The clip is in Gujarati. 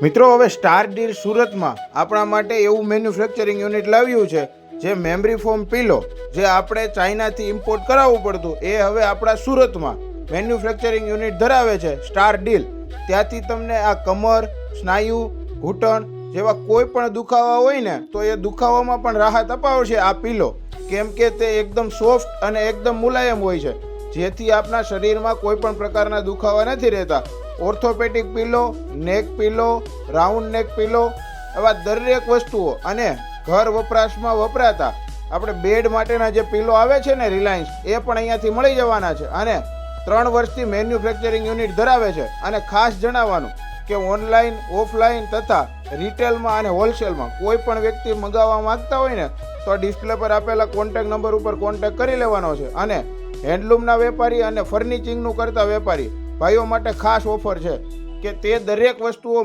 મિત્રો, હવે સ્ટાર ડીલ સુરતમાં આપણા માટે એવું મેન્યુફેક્ચરિંગ યુનિટ લાવ્યું છે જે મેમરી ફોમ પીલો જે આપણે ચાઇનાથી ઇમ્પોર્ટ કરાવવું પડતું એ હવે આપણા સુરતમાં મેન્યુફેક્ચરિંગ યુનિટ ધરાવે છે સ્ટાર ડીલ. ત્યાંથી તમને આ કમર, સ્નાયુ, ઘૂંટણ જેવા કોઈ પણ દુખાવા હોય ને તો એ દુખાવામાં પણ રાહત અપાવશે આ પીલો, કેમ કે તે એકદમ સોફ્ટ અને એકદમ મુલાયમ હોય છે, જેથી આપણા શરીરમાં કોઈ પણ પ્રકારના દુખાવા નથી રહેતા. ઓર્થોપેડિક પીલો, નેક પીલો, રાઉન્ડ નેક પીલો, એવા દરેક વસ્તુઓ અને ઘર વપરાશમાં વપરાતા આપણે બેડ માટેના જે પીલો આવે છે ને રિલાયન્સ, એ પણ અહીંયાથી મળી જવાના છે અને 3 વર્ષથી મેન્યુફેક્ચરિંગ યુનિટ ધરાવે છે. અને ખાસ જણાવવાનું કે ઓનલાઈન, ઓફલાઈન તથા રિટેલમાં અને હોલસેલમાં કોઈ પણ વ્યક્તિ મંગાવવા માંગતા હોય ને તો ડિસ્પ્લે પર આપેલા કોન્ટેક્ટ નંબર ઉપર કોન્ટેક્ટ કરી લેવાનો છે. અને હેન્ડલૂમના વેપારી અને ફર્નિચિંગનું કરતા વેપારી ભાઈઓ માટે ખાસ ઓફર છે કે તે દરેક વસ્તુઓ